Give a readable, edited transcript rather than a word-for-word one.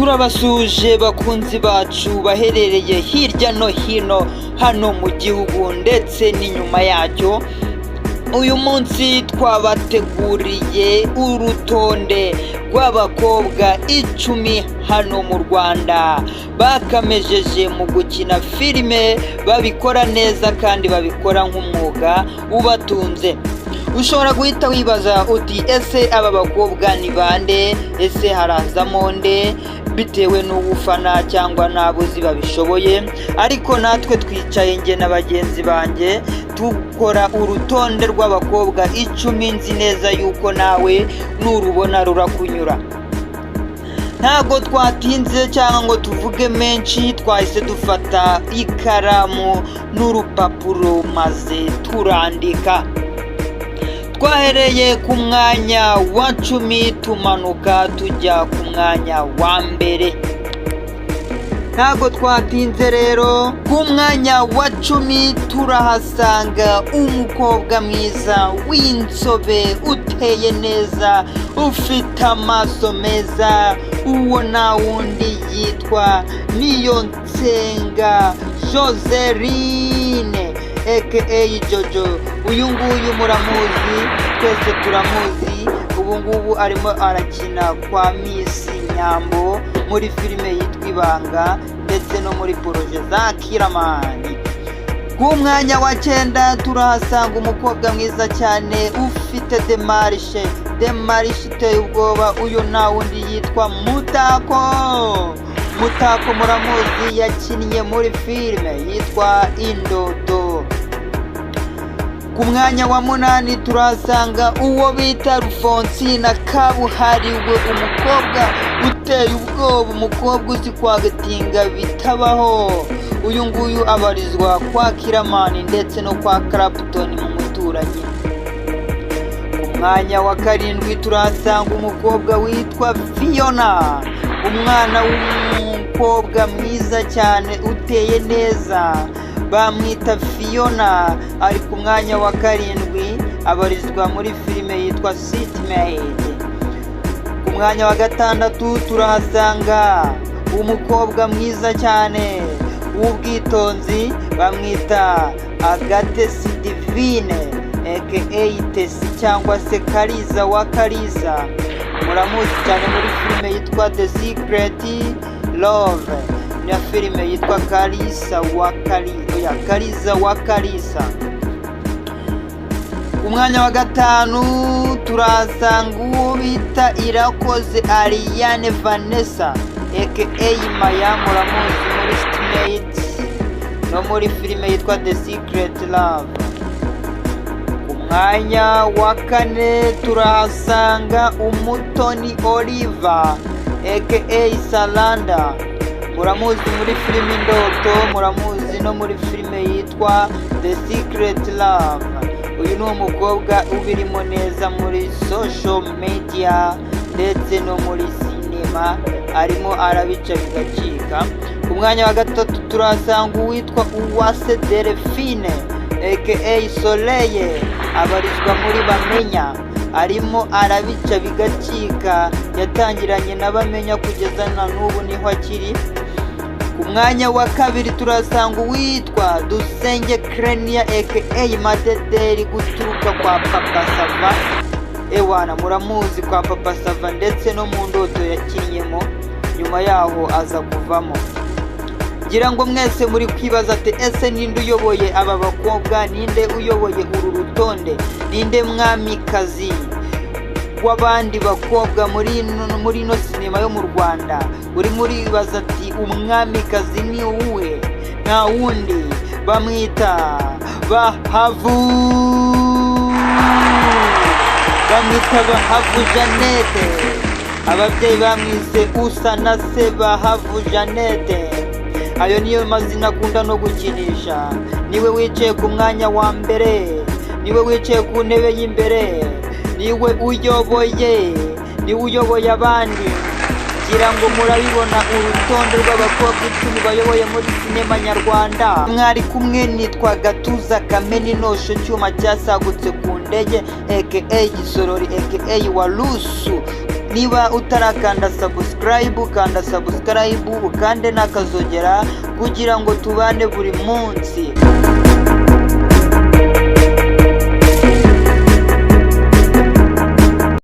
turabasuje bakunzi bacu baherereye hirya no hino hano mu gihugu ndetse n'inyuma yacyo. Uyu munsi twabateguriye urutonde rw'abakobwa 10 hano mu Rwanda bakamejeje mu gukina filime, babikora neza kandi babikora nk'umwuga ubatunze. Ushobora guhita wibaza uti ese aba bakobwa ni bande, ese harazamo nde, bitewe n'ubufana cyangwa n'abuzi babishoboye. Ariko natwe twicaye nge na bagenzi banjye tukora urutonde rw'abakobwa 10 nzi neza yuko nawe nurubona rurakunyura. Ntabwo twatinze cyangwa ngo tuvuge menshi, twahise dufata ikaramu n'urupapuro maze turandika. Twahereye ku mwanya wa 10 tumanuka tujya ku mwanya wa mbere. Ntabwo twatinze rero, ku mwanya wa 10 turahasanga umukobwa mwiza w'inzobe uteye neza, ufite amaso meza. Uwo na wundi yitwa Niyonsenga Joseline aka Jojo. Uyu nguyu muramuzi, twese turamuzi. Ubu ngubu arimo arakina kwa Miss Nyambo muri filime yitwa Ibanga ndetse no muri proje za Kiramani. Ku mwanya wa 9 turahasanga umukobwa mwiza cyane ufite demarishe iteye ubwoba. Uyu na wundi yitwa Mutako muramuzi, yakinnye muri filime yitwa Indodo. Ku mwanya wa 8 turasanga uwo bita Rufonsina kabuhariwe, umukobwa uteye ubwoba, umukobwa uzi kwagatinga bitabaho. Uyu nguyu abarizwa kwa Kiramani ndetse no kwa Clapton mu muturanyi. Ku mwanya wa 7 turasanga umukobwa witwa Fiona, umwana w'umukobwa mwiza cyane uteye neza, bamwita Fiona. Ari ku mwanya wa 7 abarizwa muri filime yitwa Seatmate. Ku mwanya wa 6 turahasanga umukobwa mwiza cyane w'ubwitonzi, bamwita Agatesi Divine aka Tesi cyangwa se Kariza wa Kariza. Muramuzi cyane muri filime yitwa The Secret Love na filime yitwa Kariza wa Kariza. Umwanya wa 5 turasanga uwo bita Irakoze Ariane Vanessa aka Maya, muramuzi muri Seatmate no muri filime yitwa The Secret Love. Umwanya wa 4 turahasanga Umutoni Oliver aka Salanda, muramuzi muri filime Indoto, muramuzi no muri filime yitwa The Secret Love. Uyu ni umukobwa ubirimo neza muri social media ndetse no muri sinema, arimo arabica bigacika. Ku mwanya wa 3 turasanga uwitwa Uwase Delphine aka Soleil, abarizwa muri Bamenya, arimo arabica bigacika. Yatangiranye na Bamenya kugeza na n'ubu niho akiri. Ku mwanya wa 2 turasanga uwitwa Dusenge Krenia aka Madederi, guturuka kwa Papa Sava. Ewana muramuzi kwa Papa Sava ndetse no mu Ndoto yakinnyemo, nyuma yaho aza kuvamo. Ngira ngo mwese muri kwibaza ati ese ninde uyoboye aba bakobwa, ninde uyoboye uru rutonde, ninde mwamikazi w'abandi bakobwa muri no sinema yo mu Rwanda? Uri muri bibaza ati umwamikazi ni uwe? Nta wundi, bamwita Bahavu Jeannette. Ababyeyi bamwise Usa na se Bahavu Jeannette. Ayo niyo mazina akunda no gukinisha. Niwe wicaye ku mwanya wa mbere, niwe wicaye ku ntebe y'imbere, niwe uyoboye abandi. Ngira ngo murabibona urutonde rw'abakobwa 10 bayoboye muri sinema nyarwanda. Mwari kumwe nitwa Gatuza Kameni Nosho cyuma cyasagutse ku ndege aka Gisorori aka Walusu niba utarakanda subscribe, kanda subscribe ukande n'akazogera kugira ngo tubane buri munsi.